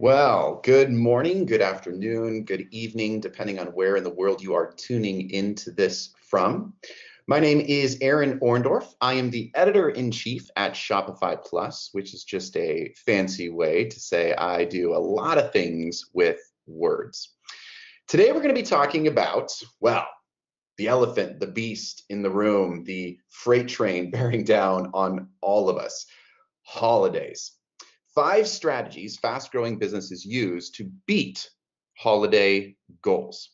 Well, good morning, good afternoon, good evening, depending on where in the world you are tuning into this from. My name is Aaron Orndorff. I am the editor-in-chief at Shopify Plus, which is just a fancy way to say I do a lot of things with words. Today, we're going to be talking about, well, the elephant, the beast in the room, the freight train bearing down on all of us, holidays. 5 strategies fast-growing businesses use to beat holiday goals.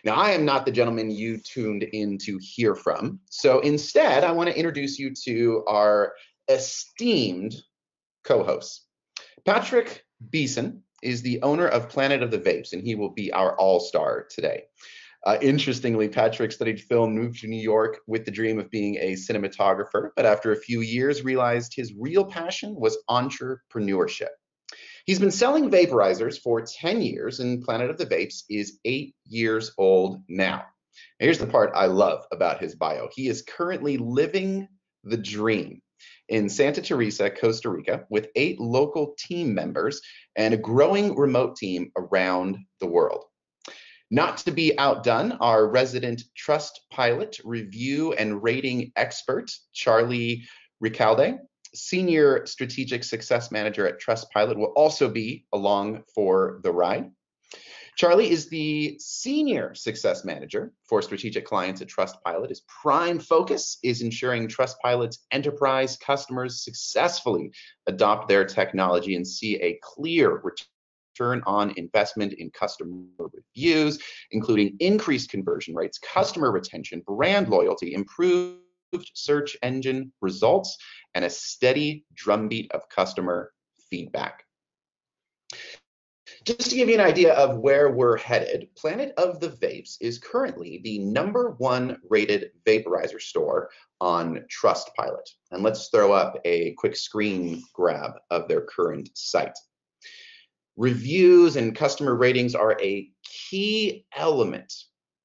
Now, I am not the gentleman you tuned in to hear from, so instead, I want to introduce you to our esteemed co-hosts. Patrick Bissen is the owner of Planet of the Vapes, and he will be our all-star today. Interestingly, Patrick studied film, moved to New York with the dream of being a cinematographer, but after a few years realized his real passion was entrepreneurship. He's been selling vaporizers for 10 years, and Planet of the Vapes is 8 years old now. Here's the part I love about his bio. He is currently living the dream in Santa Teresa, Costa Rica, with 8 local team members and a growing remote team around the world. Not to be outdone, our resident Trustpilot review and rating expert, Charlie Ricalde, Senior Strategic Success Manager at Trustpilot, will also be along for the ride. Charlie is the Senior Success Manager for strategic clients at Trustpilot. His prime focus is ensuring Trustpilot's enterprise customers successfully adopt their technology and see a clear return on investment in customer reviews, including increased conversion rates, customer retention, brand loyalty, improved search engine results, and a steady drumbeat of customer feedback. Just to give you an idea of where we're headed, Planet of the Vapes is currently the #1 rated vaporizer store on Trustpilot. And let's throw up a quick screen grab of their current site. Reviews and customer ratings are a key element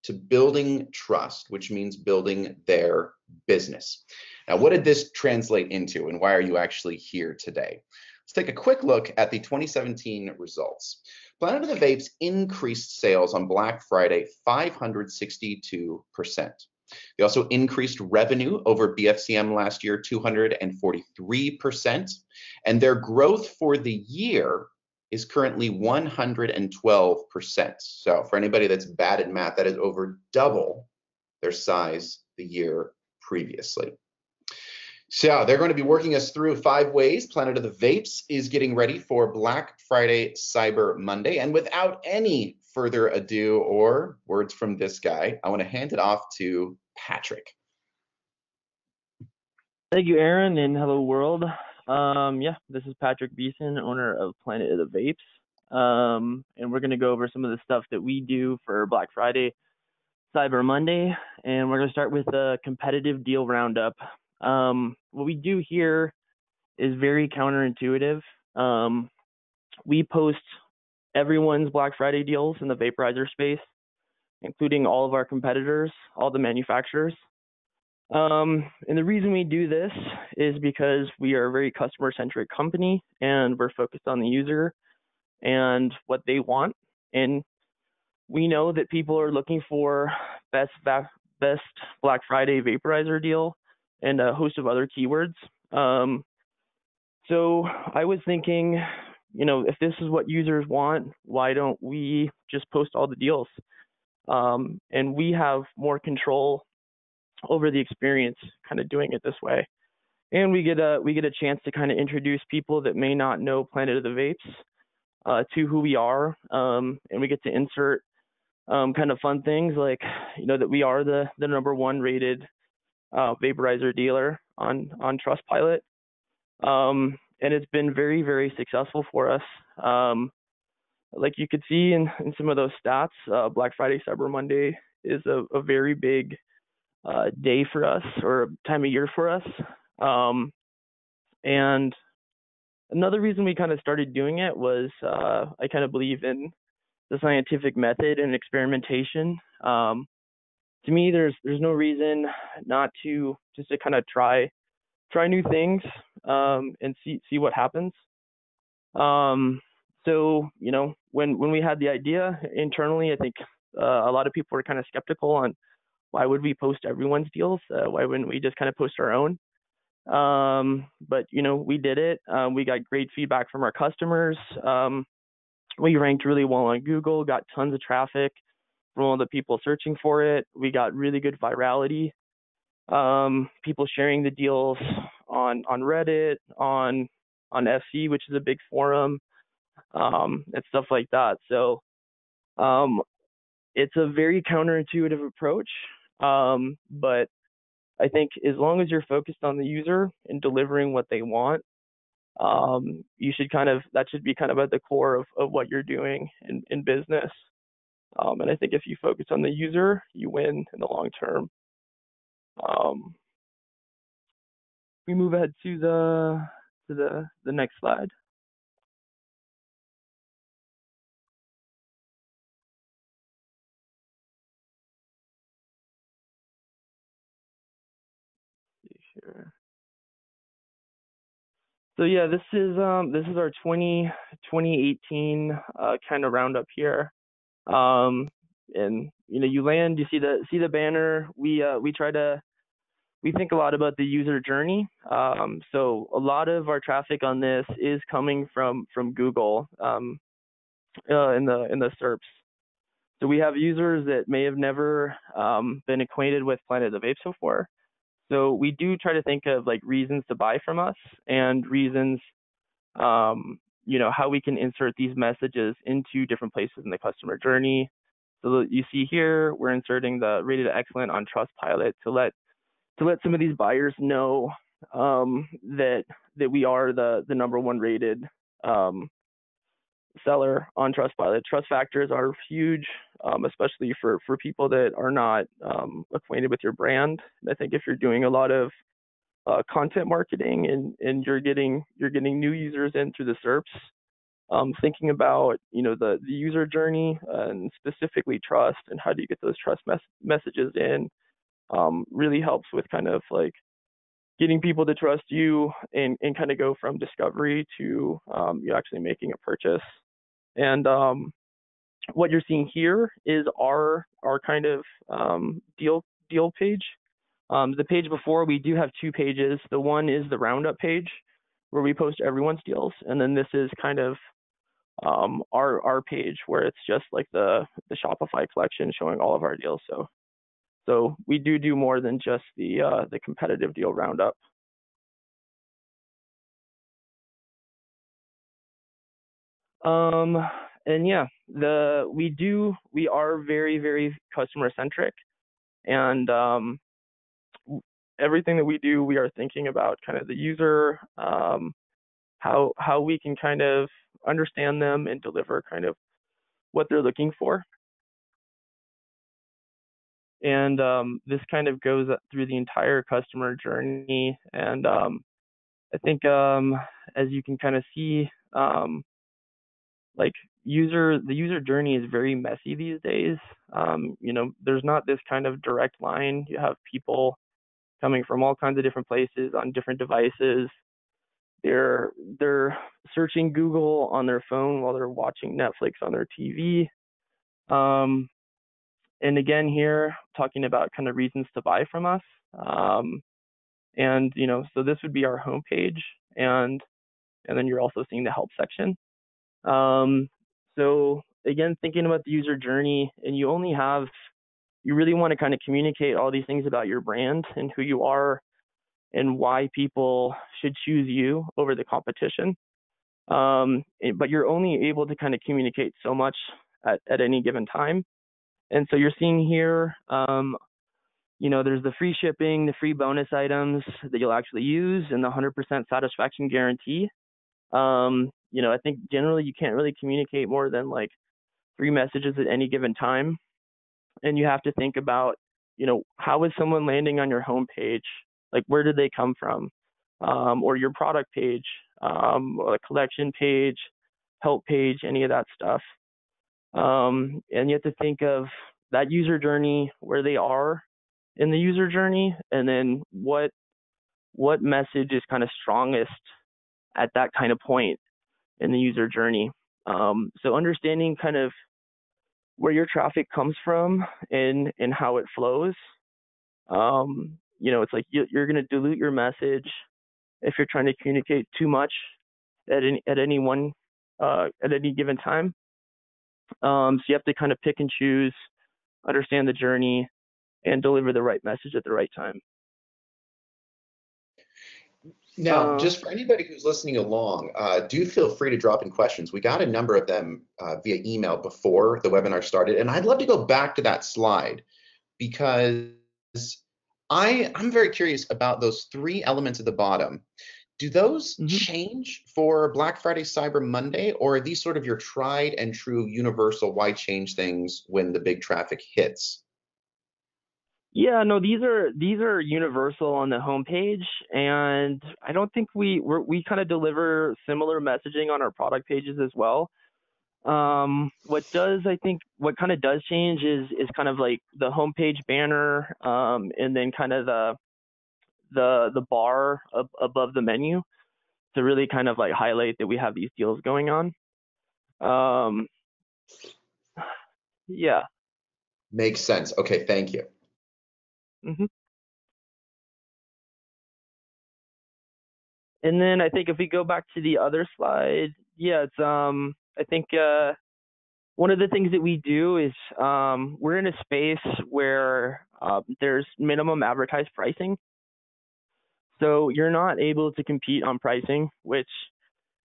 to building trust, which means building their business. Now, what did this translate into, and why are you actually here today? Let's take a quick look at the 2017 results. Planet of the Vapes increased sales on Black Friday 562%. They also increased revenue over BFCM last year 243%, and their growth for the year is currently 112%. So for anybody that's bad at math, that is over double their size the year previously. So they're going to be working us through 5 ways Planet of the Vapes is getting ready for Black Friday, Cyber Monday. And without any further ado or words from this guy, I want to hand it off to Patrick. Thank you, Aaron, and hello, world. This is Patrick Bissen, owner of Planet of the Vapes. And we're going to go over some of the stuff that we do for Black Friday, Cyber Monday, and we're going to start with a competitive deal roundup. What we do here is very counterintuitive. We post everyone's Black Friday deals in the vaporizer space, including all of our competitors, all the manufacturers. And the reason we do this is because we are a very customer-centric company, and we're focused on the user and what they want. And we know that people are looking for best Black Friday vaporizer deal and a host of other keywords. So I was thinking, if this is what users want, why don't we just post all the deals? And we have more control over the experience kind of doing it this way. And we get a chance to kind of introduce people that may not know Planet of the Vapes to who we are. And we get to insert kind of fun things like, that we are the #1 rated vaporizer dealer on Trustpilot. And it's been very, very successful for us. Like you could see in some of those stats, Black Friday, Cyber Monday is a very big day for us, or time of year for us. And another reason we kind of started doing it was I kind of believe in the scientific method and experimentation. To me, there's no reason not to kind of try new things and see what happens. So, when we had the idea internally, I think a lot of people were kind of skeptical on why would we post everyone's deals? Why wouldn't we just kind of post our own? But we did it. We got great feedback from our customers. We ranked really well on Google, got tons of traffic from all the people searching for it. We got really good virality. People sharing the deals on Reddit, on FC, which is a big forum, and stuff like that. So it's a very counterintuitive approach, but I think as long as you're focused on the user and delivering what they want, that should be kind of at the core of what you're doing in business. And I think if you focus on the user, you win in the long term. We move ahead to the next slide. Here. So yeah, this is our 2018 kind of roundup here. And you land, you see the banner. We think a lot about the user journey. So a lot of our traffic on this is coming from Google in the SERPs. So we have users that may have never been acquainted with Planet of the Vapes before. So we do try to think of like reasons to buy from us and reasons, how we can insert these messages into different places in the customer journey. So you see here, we're inserting the rated excellent on Trustpilot to let some of these buyers know that we are the number one rated seller on Trustpilot. Trust factors are huge, especially for people that are not acquainted with your brand. I think if you're doing a lot of content marketing and you're getting new users in through the SERPs, thinking about the user journey and specifically trust and how do you get those trust messages in really helps with kind of like getting people to trust you and kind of go from discovery to you actually making a purchase. And what you're seeing here is our kind of deal page. The page before, we do have two pages. The one is the roundup page where we post everyone's deals, and then this is kind of our page where it's just like the Shopify collection showing all of our deals. So we do more than just the competitive deal roundup. And yeah, we are very, very customer centric, and everything that we do, we are thinking about kind of the user, how we can kind of understand them and deliver kind of what they're looking for. And this kind of goes through the entire customer journey. And I think as you can kind of see, like the user journey is very messy these days. There's not this kind of direct line. You have people coming from all kinds of different places on different devices. They're searching Google on their phone while they're watching Netflix on their TV. And again, here talking about kind of reasons to buy from us. And so this would be our homepage, and then you're also seeing the help section. So again, thinking about the user journey, and you really want to kind of communicate all these things about your brand and who you are and why people should choose you over the competition. But you're only able to kind of communicate so much at any given time. And so you're seeing here, there's the free shipping, the free bonus items that you'll actually use, and the 100% satisfaction guarantee. I think generally you can't really communicate more than like 3 messages at any given time. And you have to think about, how is someone landing on your homepage? Like, where did they come from? Or your product page, or a collection page, help page, any of that stuff. And you have to think of that user journey, where they are in the user journey, and then what message is kind of strongest at that kind of point in the user journey. So understanding kind of where your traffic comes from and how it flows. It's like you're going to dilute your message if you're trying to communicate too much at any given time. So you have to kind of pick and choose, understand the journey, and deliver the right message at the right time. Now, just for anybody who's listening along, do feel free to drop in questions. We got a number of them via email before the webinar started, and I'd love to go back to that slide because I'm very curious about those three elements at the bottom. Do those change for Black Friday, Cyber Monday, or are these sort of your tried and true universal why change things when the big traffic hits? Yeah, no, these are universal on the homepage, and I don't think we kind of deliver similar messaging on our product pages as well. What kind of does change is kind of like the homepage banner, and then kind of the bar above the menu to really kind of like highlight that we have these deals going on. Yeah. Makes sense. Okay, thank you. Mm-hmm. And then I think if we go back to the other slide, yeah, it's I think one of the things that we do is we're in a space where there's minimum advertised pricing. So you're not able to compete on pricing, which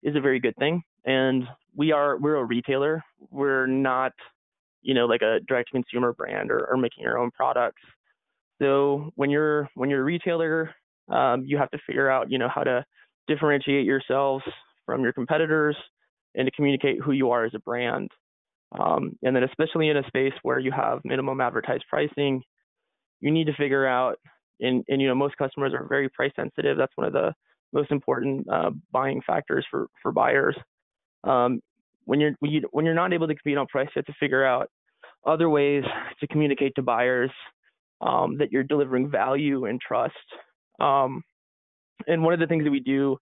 is a very good thing. And we're a retailer. We're not, like a direct to consumer brand or making our own products. So when you're a retailer, you have to figure out, how to differentiate yourselves from your competitors and to communicate who you are as a brand. And then especially in a space where you have minimum advertised pricing, you need to figure out, and most customers are very price sensitive. That's one of the most important buying factors for buyers. When you're not able to compete on price, you have to figure out other ways to communicate to buyers that you're delivering value and trust. And one of the things that we do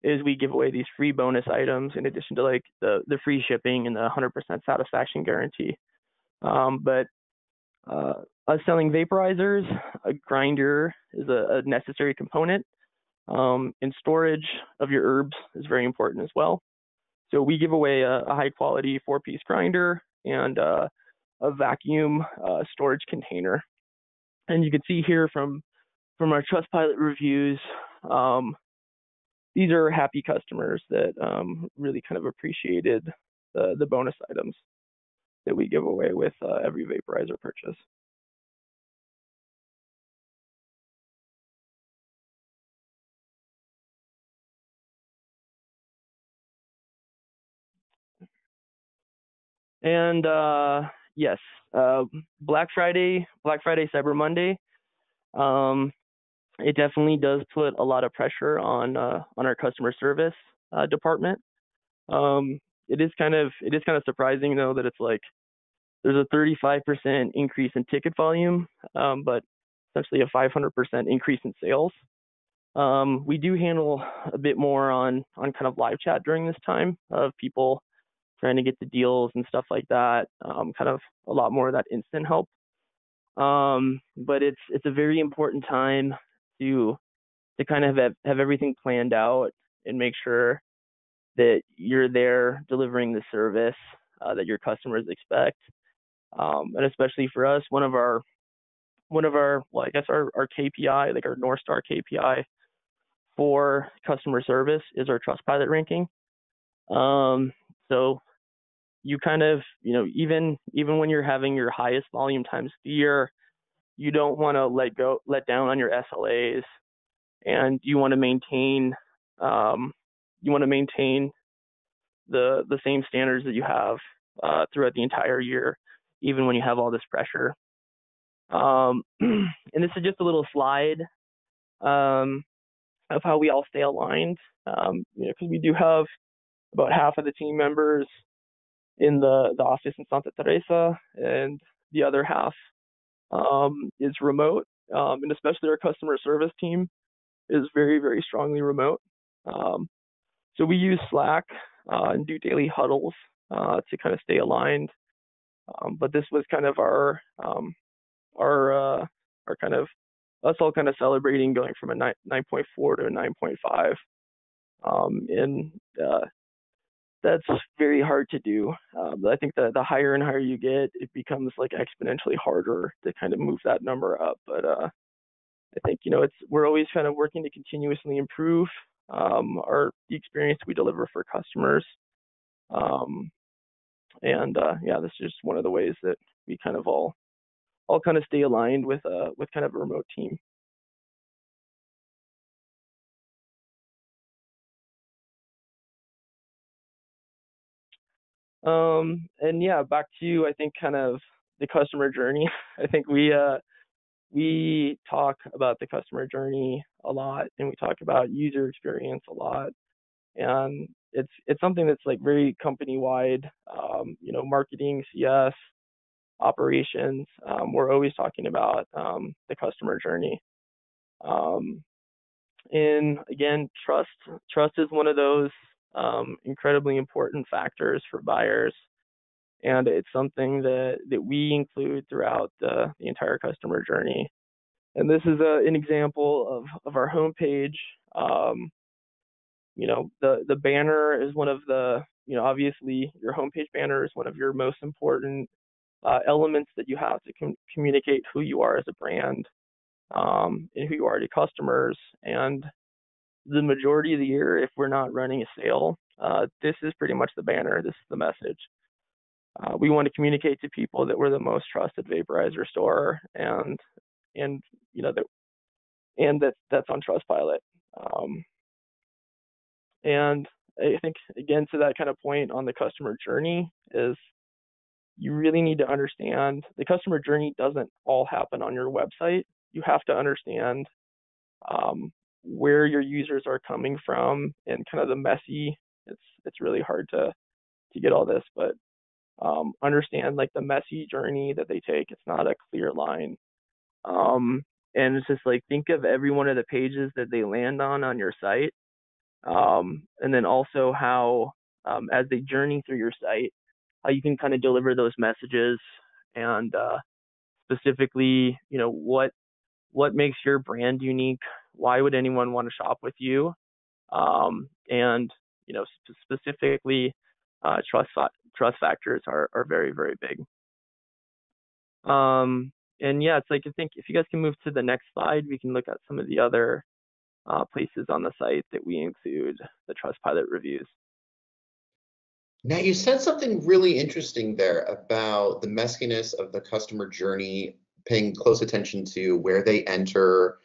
is we give away these free bonus items in addition to like the free shipping and the 100% satisfaction guarantee. But us selling vaporizers, a grinder is a necessary component. And storage of your herbs is very important as well. So we give away a high quality 4-piece grinder and a vacuum storage container. And you can see here from our Trustpilot reviews, these are happy customers that really kind of appreciated the bonus items that we give away with every vaporizer purchase. And yes, Black Friday, Cyber Monday, it definitely does put a lot of pressure on our customer service department. It is kind of surprising though that it's like there's a 35% increase in ticket volume, but essentially a 500% increase in sales. We do handle a bit more on kind of live chat during this time of people trying to get the deals and stuff like that. Kind of a lot more of that instant help. But it's a very important time to kind of have everything planned out and make sure that you're there delivering the service that your customers expect. And especially for us, one of our well, I guess our KPI, like our North Star KPI for customer service is our Trustpilot ranking. So you kind of, even when you're having your highest volume times of the year, you don't want to let down on your SLAs, and you want to maintain the same standards that you have throughout the entire year, even when you have all this pressure. And this is just a little slide of how we all stay aligned, because we do have about half of the team members in the office in Santa Teresa, and the other half is remote, and especially our customer service team is very, very strongly remote. So we use Slack and do daily huddles to kind of stay aligned. But this was kind of our kind of us all kind of celebrating going from a 9.4 to a 9.5, and that's very hard to do. I think that the higher and higher you get, it becomes like exponentially harder to kind of move that number up. But I think we're always kind of working to continuously improve the experience we deliver for customers. Yeah, this is just one of the ways that we kind of all kind of stay aligned with kind of a remote team. And yeah, back to I think kind of the customer journey. I think we talk about the customer journey a lot, and we talk about user experience a lot, and it's something that's like very company wide. Marketing, CS, operations. We're always talking about the customer journey. And again, trust is one of those incredibly important factors for buyers, and it's something that we include throughout the entire customer journey. And this is an example of our homepage. The banner is one of the, obviously your homepage banner is one of your most important elements that you have to communicate who you are as a brand, and who you are to customers. And the majority of the year, if we're not running a sale, this is pretty much the banner. This is the message. We want to communicate to people that we're the most trusted vaporizer store, and that's on Trustpilot. And I think again, to that kind of point on the customer journey, is you really need to understand the customer journey doesn't all happen on your website. You have to understand where your users are coming from, and kind of the messy. It's really hard to get all this, but understand like the messy journey that they take. It's not a clear line, and it's just like think of every one of the pages that they land on your site, and then also how as they journey through your site, how you can kind of deliver those messages, and specifically, what makes your brand unique? Why would anyone want to shop with you? And specifically, trust factors are very, very big. And yeah, it's like, I think if you guys can move to the next slide, we can look at some of the other places on the site that we include the Trustpilot reviews. Now, you said something really interesting there about the messiness of the customer journey, paying close attention to where they enter,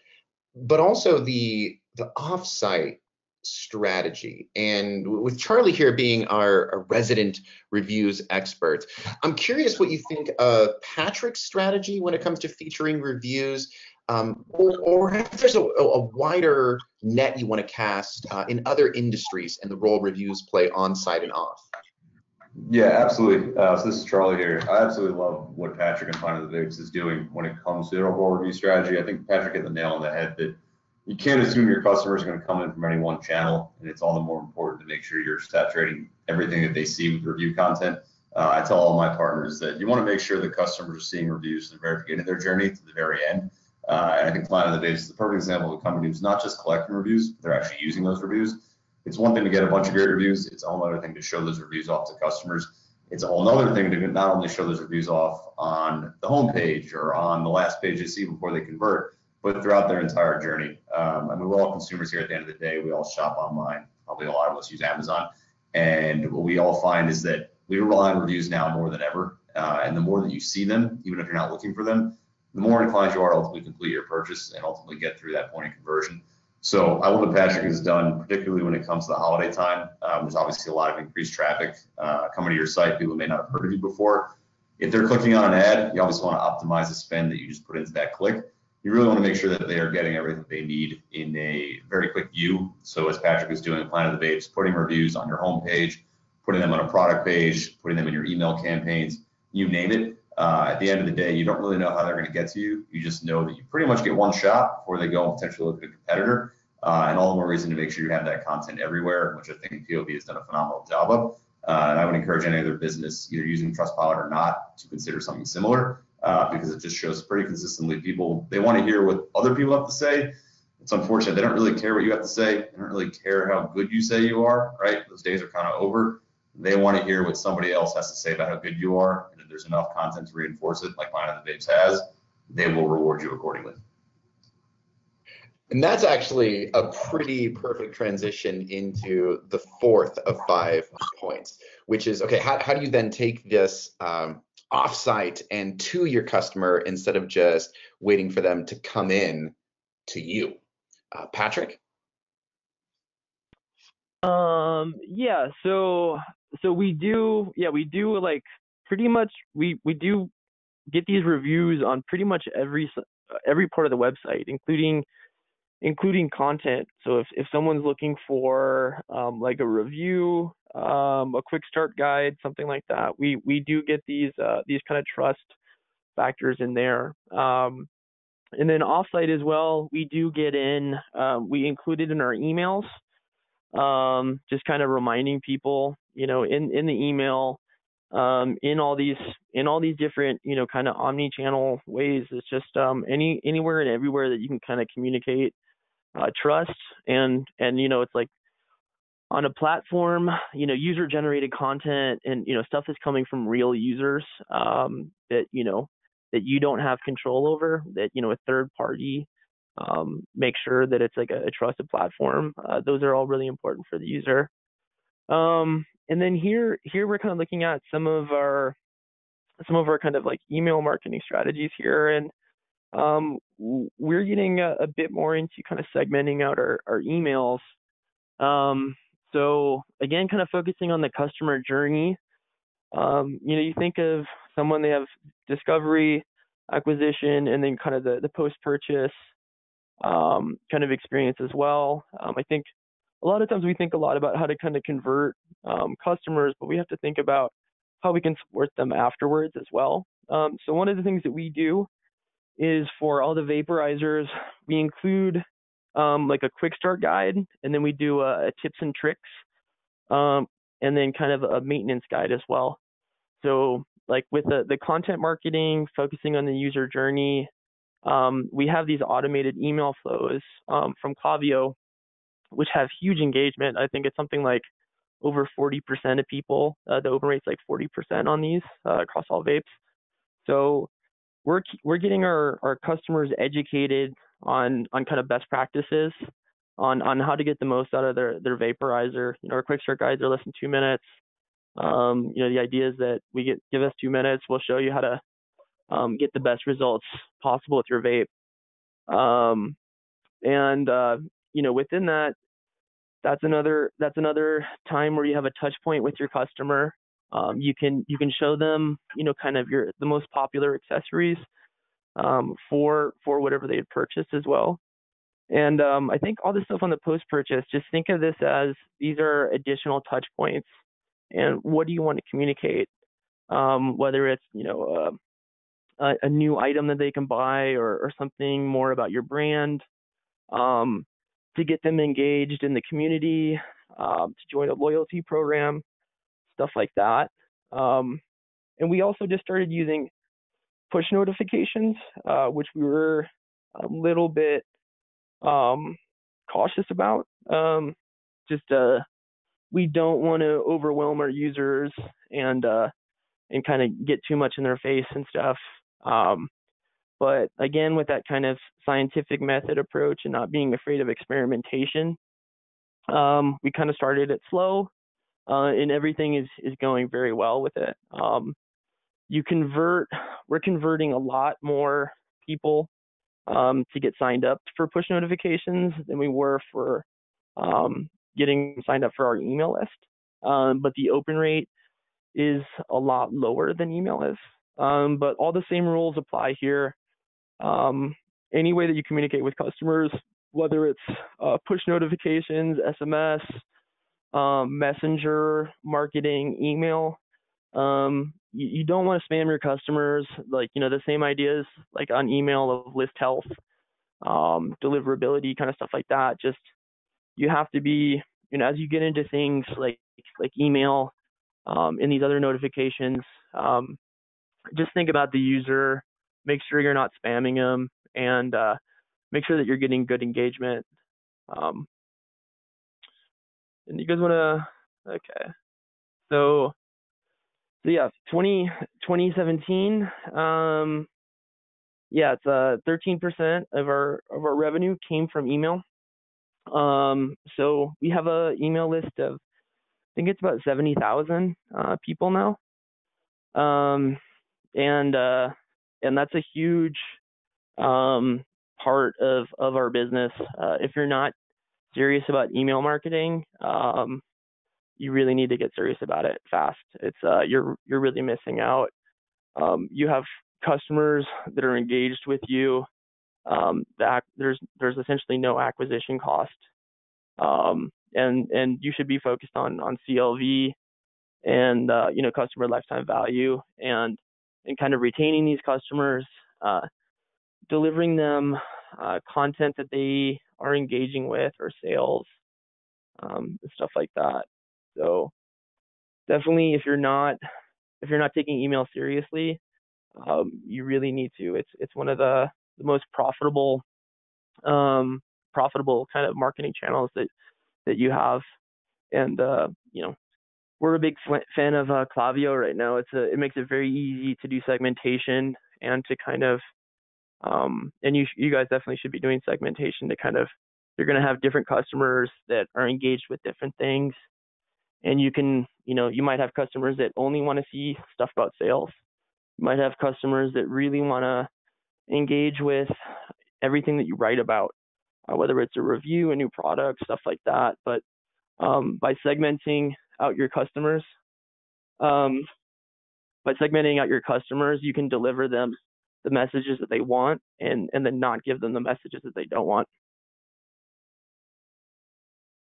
but also the off-site strategy. And with Charlie here being our resident reviews expert, I'm curious what you think of Patrick's strategy when it comes to featuring reviews, or if there's a wider net you want to cast in other industries and the role reviews play on-site and off. Yeah, absolutely. So this is Charlie here. I absolutely love what Patrick and Planet of the Vapes is doing when it comes to their overall review strategy. I think Patrick hit the nail on the head that you can't assume your customers are going to come in from any one channel, and it's all the more important to make sure you're saturating everything that they see with review content. I tell all my partners that you want to make sure the customers are seeing reviews from the very beginning of their journey to the very end. And I think Planet of the Vapes is the perfect example of a company who's not just collecting reviews, but they're actually using those reviews. It's one thing to get a bunch of great reviews. It's a whole other thing to show those reviews off to customers. It's a whole other thing to not only show those reviews off on the homepage or on the last page they see before they convert, but throughout their entire journey. I mean, we're all consumers here at the end of the day. We all shop online. Probably a lot of us use Amazon. And what we all find is that we rely on reviews now more than ever. And the more that you see them, even if you're not looking for them, the more inclined you are to ultimately complete your purchase and ultimately get through that point of conversion. So I love what Patrick has done, particularly when it comes to the holiday time. There's obviously a lot of increased traffic coming to your site. People may not have heard of you before. If they're clicking on an ad, you obviously want to optimize the spend that you just put into that click. You really want to make sure that they are getting everything they need in a very quick view. So as Patrick is doing at Planet of the Vapes, putting reviews on your homepage, putting them on a product page, putting them in your email campaigns, you name it. At the end of the day, you don't really know how they're going to get to you. You just know that you pretty much get one shot before they go and potentially look at a competitor. and all the more reason to make sure you have that content everywhere, which I think POV has done a phenomenal job of. And I would encourage any other business, either using Trustpilot or not, to consider something similar, because it just shows pretty consistently people, they want to hear what other people have to say. It's unfortunate. They don't really care what you have to say. They don't really care how good you say you are, right? Those days are kind of over. They want to hear what somebody else has to say about how good you are. And if there's enough content to reinforce it, like Planet of the Vapes has, they will reward you accordingly. And that's actually a pretty perfect transition into the fourth of 5 points, which is, okay, how do you then take this offsite and to your customer instead of just waiting for them to come in to you? Patrick? Yeah, so we do like pretty much we do get these reviews on pretty much every part of the website, including content. So if someone's looking for like a review, a quick start guide, something like that, we do get these kind of trust factors in there. And then offsite as well, we do get in, we include it in our emails, just kind of reminding people, in the email, in all these different, kind of omni-channel ways. It's just anywhere and everywhere that you can kind of communicate trust, and it's like on a platform, user generated content, and stuff is coming from real users, that that you don't have control over, that a third party make sure that it's like a trusted platform. Those are all really important for the user. And then here we're kind of looking at some of our kind of like email marketing strategies here, and we're getting a bit more into kind of segmenting out our emails. So again, kind of focusing on the customer journey. You think of someone, they have discovery, acquisition, and then kind of the post-purchase kind of experience as well. I think a lot of times we think a lot about how to kind of convert customers, but we have to think about how we can support them afterwards as well. So one of the things that we do is, for all the vaporizers, we include like a quick start guide, and then we do a tips and tricks, and then kind of a maintenance guide as well. So like with the content marketing, focusing on the user journey, we have these automated email flows from Klaviyo, which have huge engagement. I think it's something like over 40% of people, the open rate's like 40% on these across all vapes. So we're getting our customers educated on kind of best practices, on how to get the most out of their vaporizer. Our quick start guides are less than 2 minutes. The idea is that give us 2 minutes, we'll show you how to get the best results possible with your vape. Within that, that's another time where you have a touch point with your customer. You can show them, kind of the most popular accessories for whatever they had purchased as well. And I think all this stuff on the post purchase, just think of this as these are additional touch points. And what do you want to communicate? Whether it's a new item that they can buy, or something more about your brand, to get them engaged in the community, to join a loyalty program, stuff like that. And we also just started using push notifications, which we were a little bit cautious about. We don't want to overwhelm our users and kind of get too much in their face and stuff. But again, with that kind of scientific method approach and not being afraid of experimentation, we kind of started it slow, and everything is going very well with it. We're converting a lot more people to get signed up for push notifications than we were for getting signed up for our email list. But the open rate is a lot lower than email is. But all the same rules apply here. Any way that you communicate with customers, whether it's push notifications, SMS, messenger, marketing, email, you don't want to spam your customers. Like, the same ideas like on email of list health. deliverability, kind of stuff like that. Just, you have to be, as you get into things like email, and these other notifications, just think about the user, make sure you're not spamming them, and make sure that you're getting good engagement. And you guys want to, okay. So yeah, 2017, yeah, it's 13% of our revenue came from email. So we have a email list of, I think it's about 70,000 people now. And that's a huge part of our business. If you're not serious about email marketing, you really need to get serious about it fast. It's you're really missing out. You have customers that are engaged with you. There's essentially no acquisition cost, and you should be focused on CLV and customer lifetime value, and kind of retaining these customers, delivering them content that they are engaging with, or sales, and stuff like that. So definitely, if you're not taking email seriously, you really need to. It's one of the most profitable kind of marketing channels that you have. And we're a big fan of Klaviyo right now. It makes it very easy to do segmentation, and to kind of and you guys definitely should be doing segmentation to kind of, you're going to have different customers that are engaged with different things, and you might have customers that only want to see stuff about sales. You might have customers that really want to engage with everything that you write about, whether it's a review, a new product, stuff like that. But by segmenting out your customers, you can deliver them the messages that they want, and then not give them the messages that they don't want.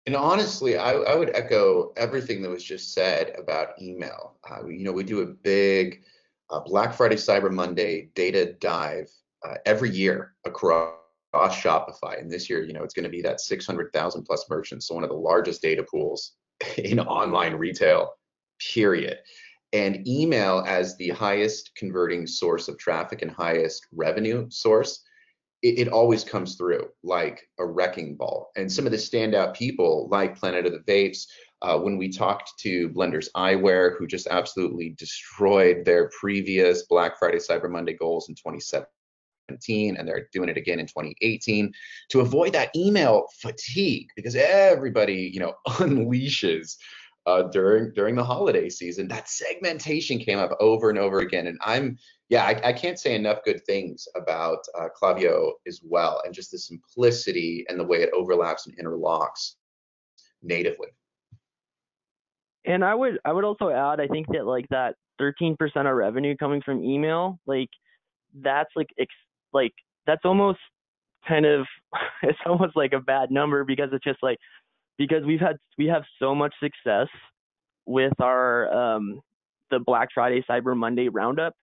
And honestly, I would echo everything that was just said about email. We do a big Black Friday, Cyber Monday data dive every year across Shopify. And this year, it's going to be that 600,000 plus merchants, so one of the largest data pools in online retail, period. And email, as the highest converting source of traffic and highest revenue source, it always comes through like a wrecking ball. And some of the standout people, like Planet of the Vapes, when we talked to Blenders Eyewear, who just absolutely destroyed their previous Black Friday, Cyber Monday goals in 2017, and they're doing it again in 2018, to avoid that email fatigue, because everybody, unleashes during the holiday season. That segmentation came up over and over again, and I can't say enough good things about Klaviyo as well, and just the simplicity and the way it overlaps and interlocks natively. And I would also add, I think that like that 13% of revenue coming from email, like that's that's almost kind of it's almost like a bad number, because it's just like, because we have so much success with our the Black Friday Cyber Monday roundup,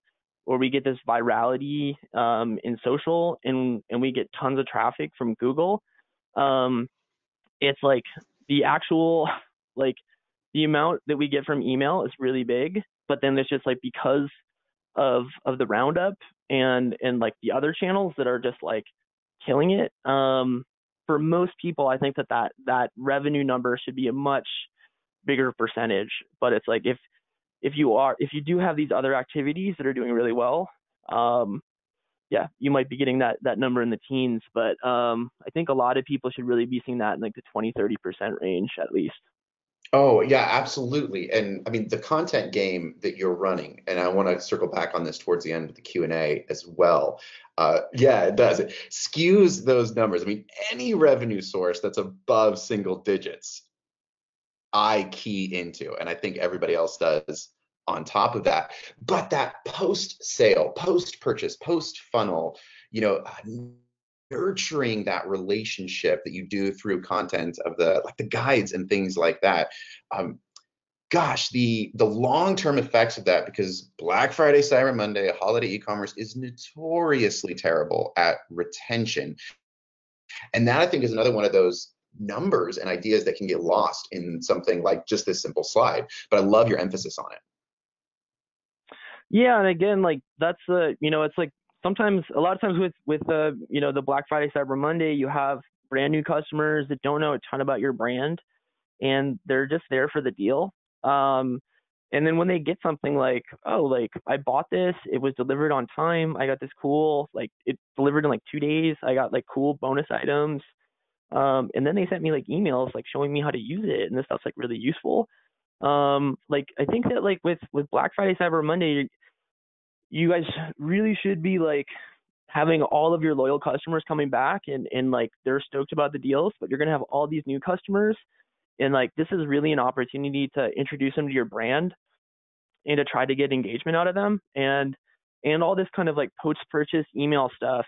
where we get this virality in social, and we get tons of traffic from Google. It's like the actual the amount that we get from email is really big, but then it's just like, because of the roundup and like the other channels that are just like killing it. For most people, I think that revenue number should be a much bigger percentage. But it's like, if you do have these other activities that are doing really well, you might be getting that number in the teens. But I think a lot of people should really be seeing that in like the 20-30% range at least. Oh, yeah, absolutely. And I mean, the content game that you're running, and I want to circle back on this towards the end of the Q&A as well. It does. It skews those numbers. I mean, any revenue source that's above single digits, I key into, and I think everybody else does on top of that. But that post-sale, post-purchase, post-funnel, nurturing that relationship that you do through content of the guides and things like that. The long-term effects of that, because Black Friday, Cyber Monday, holiday e-commerce is notoriously terrible at retention. And that, I think, is another one of those numbers and ideas that can get lost in something like just this simple slide. But I love your emphasis on it. Yeah, and again, like that's it's like sometimes, a lot of times with the Black Friday, Cyber Monday, you have brand new customers that don't know a ton about your brand, and they're just there for the deal. And then when they get something like, oh, like I bought this, it was delivered on time, I got this cool, like it delivered in like 2 days, I got like cool bonus items. And then they sent me like emails like showing me how to use it, and this stuff's like really useful. Like I think that like with Black Friday, Cyber Monday, you guys really should be like having all of your loyal customers coming back, and like they're stoked about the deals, but you're going to have all these new customers, and like this is really an opportunity to introduce them to your brand and to try to get engagement out of them. And all this kind of like post purchase email stuff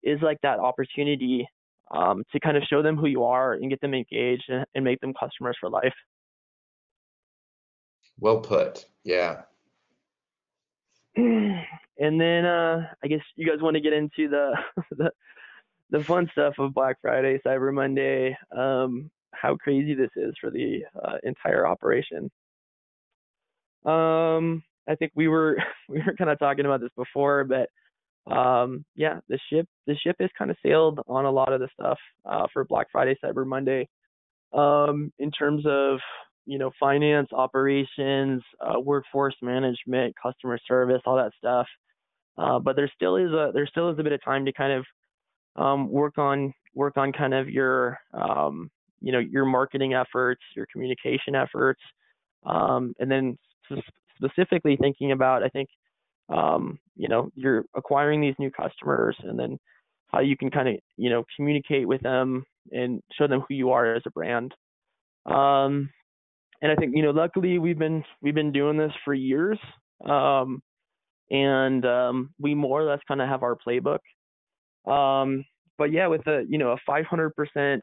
is like that opportunity to kind of show them who you are and get them engaged, and make them customers for life. Well put. Yeah. And then I guess you guys want to get into the fun stuff of Black Friday, Cyber Monday, how crazy this is for the entire operation. I think we were kind of talking about this before, but yeah, the ship has kind of sailed on a lot of the stuff for Black Friday, Cyber Monday, in terms of finance, operations, workforce management, customer service, all that stuff. But there still is a bit of time to kind of work on kind of your your marketing efforts, your communication efforts, and then specifically thinking about, I think, you're acquiring these new customers, and then how you can kind of communicate with them and show them who you are as a brand. And I think luckily we've been doing this for years, and we more or less kind of have our playbook. But yeah, with a 500%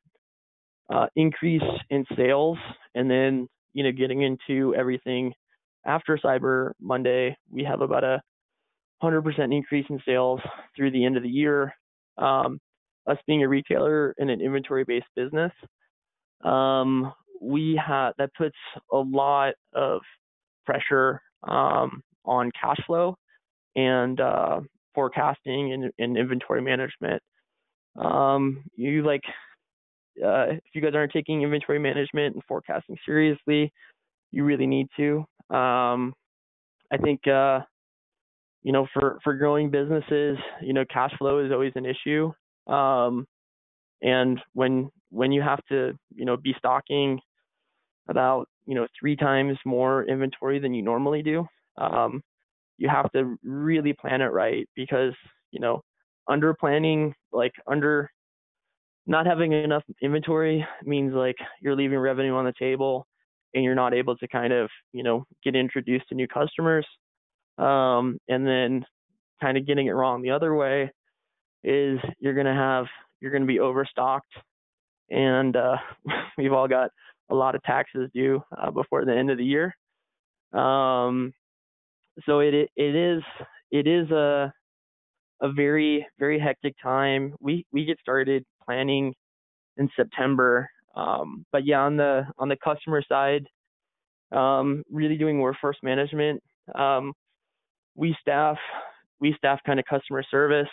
increase in sales, and then getting into everything after Cyber Monday, we have about a 100% increase in sales through the end of the year. Us being a retailer and an inventory-based business, that puts a lot of pressure on cash flow and forecasting and inventory management. If you guys aren't taking inventory management and forecasting seriously, you really need to. I think for growing businesses, cash flow is always an issue. And when you have to be stocking about 3 times more inventory than you normally do, you have to really plan it right, because under planning, like under not having enough inventory, means like you're leaving revenue on the table, and you're not able to kind of get introduced to new customers. And then kind of getting it wrong the other way is you're gonna be overstocked, and we've all got a lot of taxes due before the end of the year. So it is a very, very hectic time. We get started planning in September, but yeah, on the customer side, really doing workforce management. We staff kind of customer service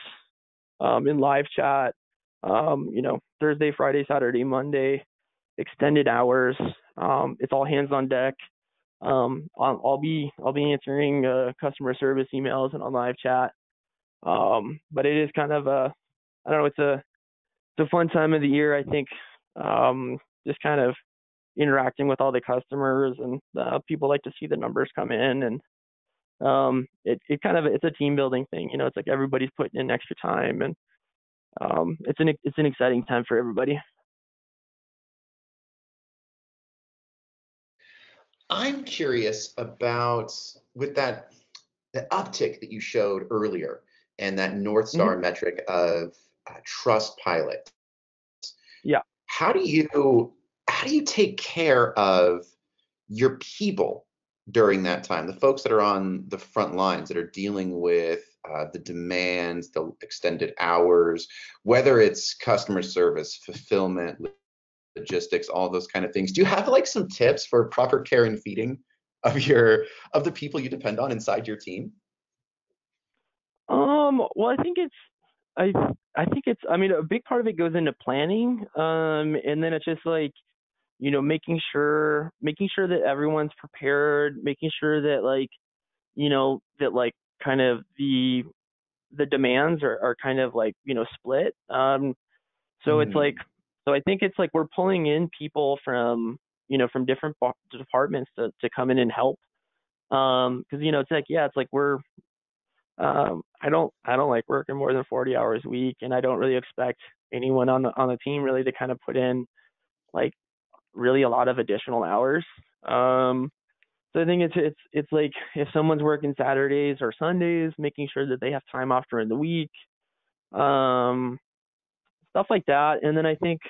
in live chat, Thursday, Friday, Saturday, Monday, extended hours. It's all hands on deck. I'll be answering customer service emails and on live chat. But it is kind of I don't know, it's a fun time of the year, I think. Just kind of interacting with all the customers, and people like to see the numbers come in, and it's a team building thing. It's like everybody's putting in extra time, and it's an exciting time for everybody. I'm curious about, with the uptick that you showed earlier, and that North Star metric of Trustpilot. Yeah. How do you take care of your people during that time, the folks that are on the front lines that are dealing with the demands, the extended hours, whether it's customer service, fulfillment, logistics, all those kind of things. Do you have like some tips for proper care and feeding of the people you depend on inside your team? Well, I think it's, I mean, a big part of it goes into planning. And then it's just like, making sure that everyone's prepared, making sure that like, that like kind of the demands are kind of like, split. So it's like, so I think it's like we're pulling in people from, from different departments to come in and help. Cause it's like, yeah, it's like I don't like working more than 40 hours a week, and I don't really expect anyone on the team really to kind of put in like really a lot of additional hours. So I think it's like if someone's working Saturdays or Sundays, making sure that they have time off during the week, um, stuff like that. And then I think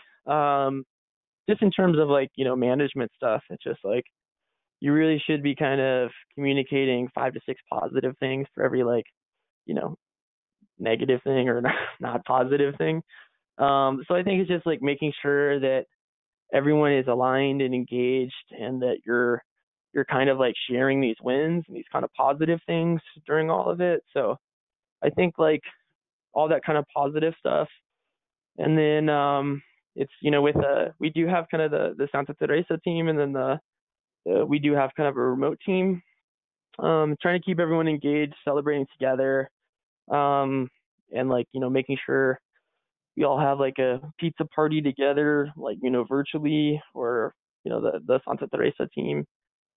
just in terms of like management stuff, it's just like you really should be kind of communicating 5 to 6 positive things for every like you know negative thing or not positive thing. So I think it's just like making sure that everyone is aligned and engaged, and that you're kind of like sharing these wins and these kind of positive things during all of it. So I think like all that kind of positive stuff. And then it's with we do have kind of the Santa Teresa team, and then we do have kind of a remote team. Trying to keep everyone engaged, celebrating together, and like making sure we all have like a pizza party together, like virtually, or the Santa Teresa team.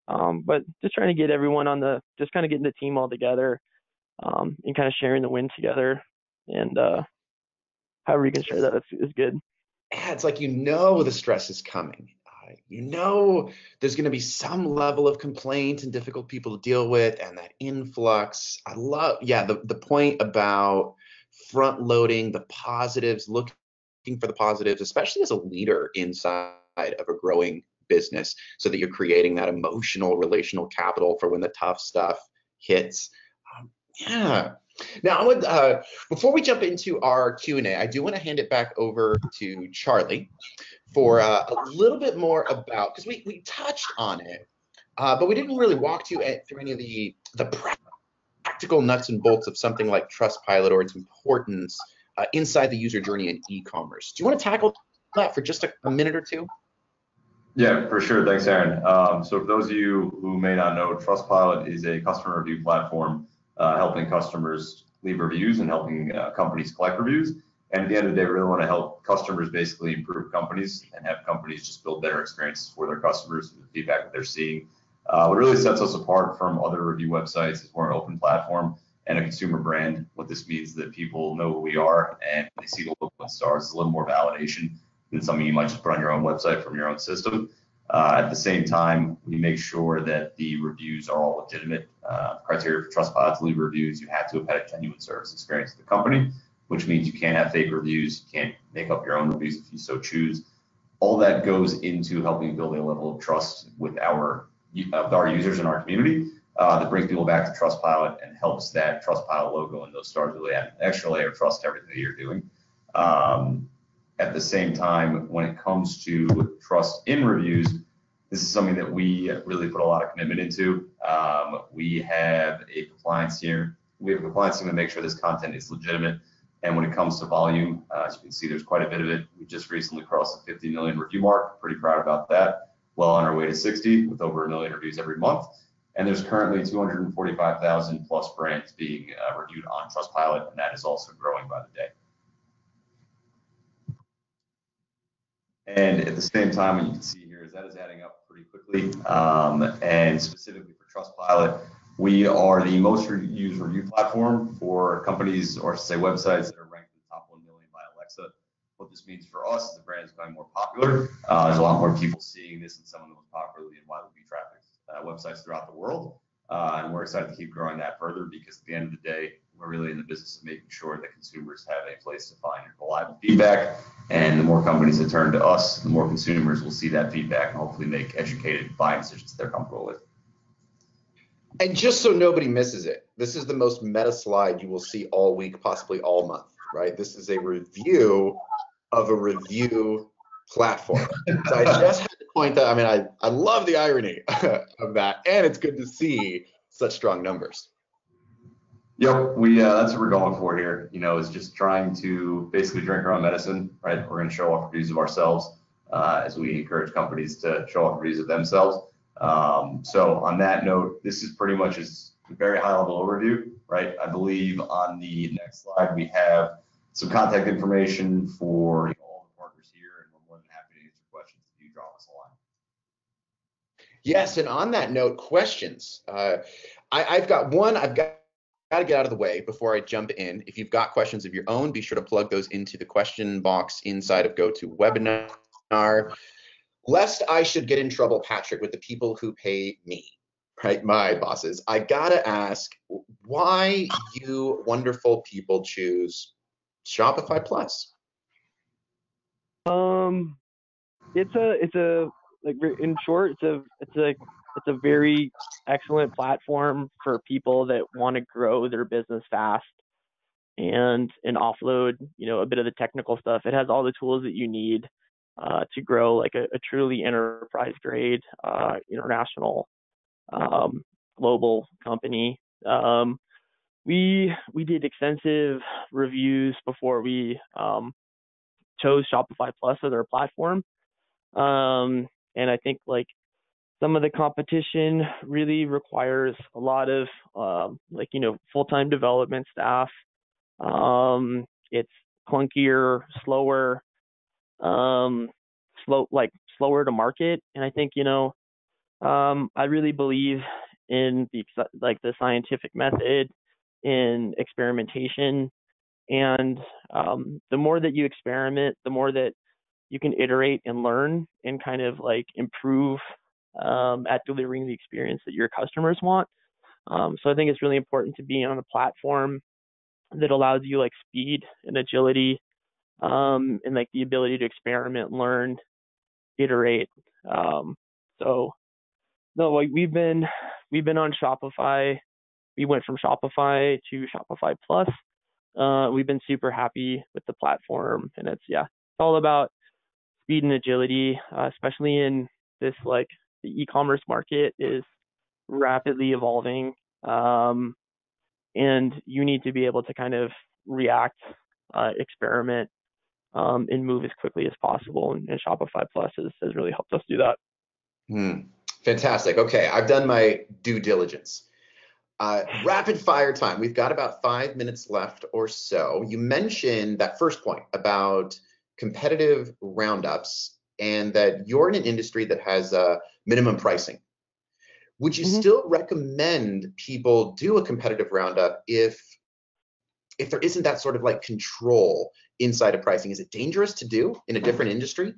But just trying to get everyone just kind of getting the team all together, and kind of sharing the win together, and however you can share that is good. Yeah, it's like the stress is coming. There's going to be some level of complaint and difficult people to deal with, and that influx. I love, the point about front loading the positives, looking for the positives, especially as a leader inside of a growing business, so that you're creating that emotional, relational capital for when the tough stuff hits. Yeah. Now, before we jump into our Q&A, I do want to hand it back over to Charlie for a little bit more about, because we touched on it, but we didn't really walk through any of the practical nuts and bolts of something like Trustpilot or its importance inside the user journey in e-commerce. Do you want to tackle that for just a minute or two? Yeah, for sure. Thanks, Aaron. So for those of you who may not know, Trustpilot is a customer review platform helping customers leave reviews and helping companies collect reviews. And at the end of the day, we really want to help customers basically improve companies and have companies just build better experiences for their customers and the feedback that they're seeing. What really sets us apart from other review websites is we're an open platform and a consumer brand. What this means is that people know who we are, and they see the logo and stars. It's a little more validation than something you might just put on your own website from your own system. At the same time, we make sure that the reviews are all legitimate. Criteria for Trustpilot to leave reviews: you have to have had a genuine service experience with the company, which means you can't have fake reviews, you can't make up your own reviews if you so choose. All that goes into helping build a level of trust with our users in our community that brings people back to Trustpilot and helps that Trustpilot logo and those stars really add an extra layer of trust to everything that you're doing. At the same time, when it comes to trust in reviews, this is something that we really put a lot of commitment into. We have a compliance team. We have a compliance team to make sure this content is legitimate. And when it comes to volume, as you can see, there's quite a bit of it. We just recently crossed the 50 million review mark. Pretty proud about that. Well on our way to 60, with over 1 million reviews every month. And there's currently 245,000 plus brands being reviewed on Trustpilot, and that is also growing by the day. And at the same time, what you can see here is that is adding up pretty quickly. And specifically for Trustpilot, we are the most used review platform for companies, or say websites, that are ranked in the top 1 million by Alexa. What this means for us is the brand is becoming more popular. There's a lot more people seeing this in some of the most popularly and widely trafficked websites throughout the world. And we're excited to keep growing that further, because at the end of the day, we're really in the business of making sure that consumers have a place to find reliable feedback. And the more companies that turn to us, the more consumers will see that feedback and hopefully make educated buying decisions they're comfortable with. And just so nobody misses it, this is the most meta slide you will see all week, possibly all month, right? This is a review of a review platform. So I just had to point that. I mean, I love the irony of that, and it's good to see such strong numbers. Yep, that's what we're going for here. Is just trying to basically drink our own medicine, right? We're going to show off reviews of ourselves as we encourage companies to show off reviews of themselves. So on that note, this is pretty much just a very high level overview, right? I believe on the next slide we have some contact information for all the partners here, and we're more than happy to answer questions if you drop us a line. Yes, and on that note, questions. I've got one. I've got to get out of the way before I jump in. If you've got questions of your own, be sure to plug those into the question box inside of GoToWebinar. Lest I should get in trouble, Patrick, with the people who pay me, right? My bosses. I gotta ask why you wonderful people choose Shopify Plus. It's a like in short, it's a very excellent platform for people that want to grow their business fast and offload, a bit of the technical stuff. It has all the tools that you need to grow like a truly enterprise grade, international, global company. We did extensive reviews before we chose Shopify Plus as our platform. And I think like some of the competition really requires a lot of full-time development staff. It's clunkier, slower, slower to market. And I think, I really believe in the scientific method, in experimentation. And the more that you experiment, the more that you can iterate and learn and kind of like improve at delivering the experience that your customers want. So I think it's really important to be on a platform that allows you like speed and agility, and like the ability to experiment, learn, iterate. So no, like we've been on Shopify. We went from Shopify to Shopify Plus. We've been super happy with the platform, and it's all about speed and agility, especially in this like the e-commerce market is rapidly evolving, and you need to be able to kind of react, experiment, and move as quickly as possible. And Shopify Plus has really helped us do that. Fantastic. Okay, I've done my due diligence. Rapid fire time. We've got about 5 minutes left or so. You mentioned that first point about competitive roundups and that you're in an industry that has minimum pricing. Would you still recommend people do a competitive roundup if there isn't that sort of like control inside of pricing? Is it dangerous to do in a different industry?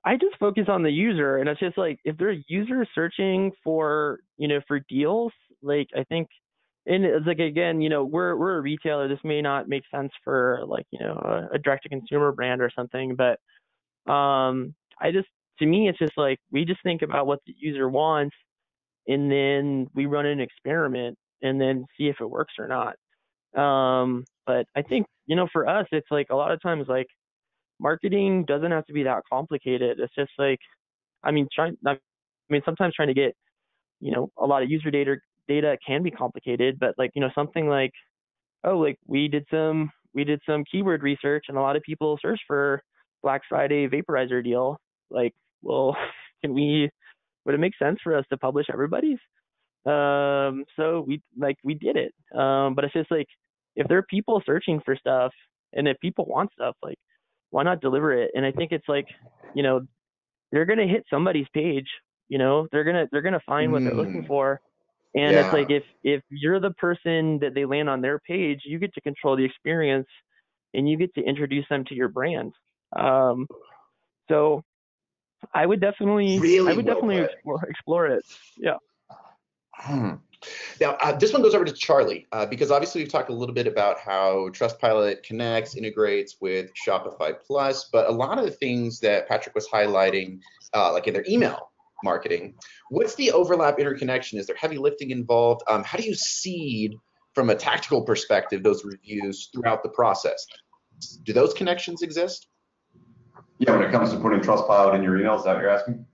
I just focus on the user, and it's just like if there's a user searching for for deals, like I think, and it's like again, we're a retailer. This may not make sense for like a direct to consumer brand or something, but to me it's just like we just think about what the user wants, and then we run an experiment and then see if it works or not. But I think for us it's like a lot of times like marketing doesn't have to be that complicated. It's just like, sometimes trying to get, a lot of user data can be complicated, but like, something like, oh, like we did some keyword research and a lot of people search for Black Friday vaporizer deal. Like, well, would it make sense for us to publish everybody's? So we did it. But it's just like, if there are people searching for stuff and if people want stuff, like, why not deliver it? And I think it's like, they're going to hit somebody's page, they're going to find what they're looking for. And it's like, if you're the person that they land on their page, you get to control the experience and you get to introduce them to your brand. So I would definitely explore it. Yeah. Now, this one goes over to Charlie, because obviously we've talked a little bit about how Trustpilot connects, integrates with Shopify Plus, but a lot of the things that Patrick was highlighting, like in their email marketing. What's the overlap interconnection? Is there heavy lifting involved? How do you seed from a tactical perspective those reviews throughout the process? Do those connections exist? Yeah, when it comes to putting Trustpilot in your emails, is that what you're asking?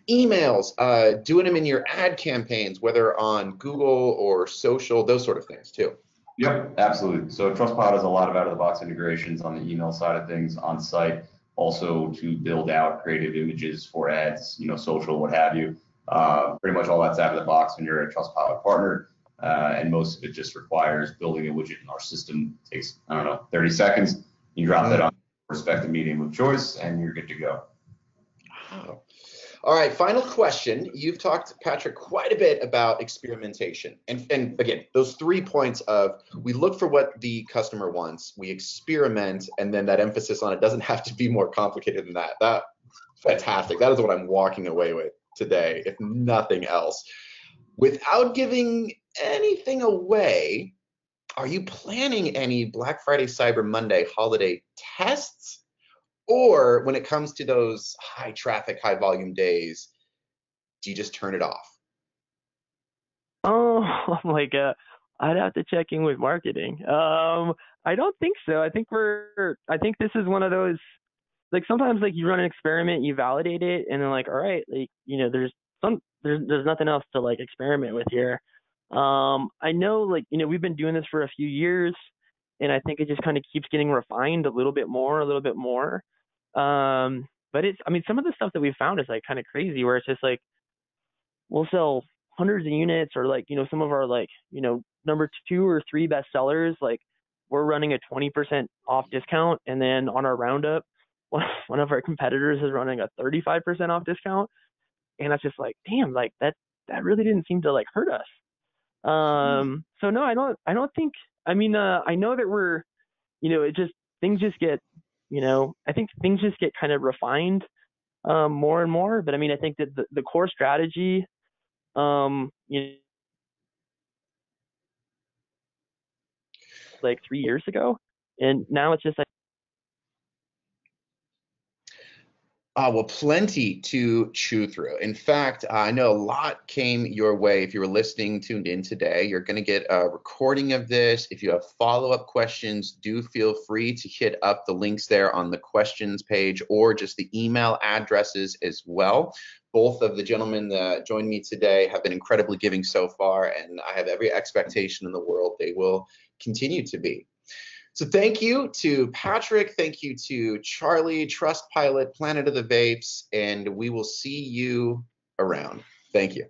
Emails, doing them in your ad campaigns, whether on Google or social, those sort of things too. Yep, absolutely. So Trustpilot has a lot of out-of-the-box integrations on the email side of things on site, also to build out creative images for ads, social, what have you. Pretty much all that's out of the box when you're a Trustpilot partner, and most of it just requires building a widget in our system. It takes, 30 seconds. You drop that on respective medium of choice, and you're good to go. Wow. All right, final question. You've talked, Patrick, quite a bit about experimentation. And again, those 3 points of we look for what the customer wants, we experiment, and then that emphasis on it doesn't have to be more complicated than that. That's fantastic. That is what I'm walking away with today, if nothing else. Without giving anything away, are you planning any Black Friday, Cyber Monday holiday tests? Or when it comes to those high traffic, high volume days, do you just turn it off? Oh, I'd have to check in with marketing. I don't think so. I think this is one of those, sometimes you run an experiment, you validate it, and then all right, there's nothing else to experiment with here. I know we've been doing this for a few years, and I think it just kind of keeps getting refined a little bit more. But some of the stuff that we've found is kind of crazy, where it's just we'll sell hundreds of units, or some of our number 2 or 3 best sellers, we're running a 20% off discount, and then on our roundup, one of our competitors is running a 35% off discount, and that's just damn, that really didn't seem to hurt us. So no, I don't think. I know that we're, things just get, I think things just get kind of refined more and more. But I think that the core strategy, 3 years ago, and now it's just well, plenty to chew through. In fact, I know a lot came your way. If you were tuned in today, you're going to get a recording of this. If you have follow-up questions, do feel free to hit up the links there on the questions page, or just the email addresses as well. Both of the gentlemen that joined me today have been incredibly giving so far, and I have every expectation in the world they will continue to be. So thank you to Patrick, thank you to Charlie, Trustpilot, Planet of the Vapes, and we will see you around. Thank you.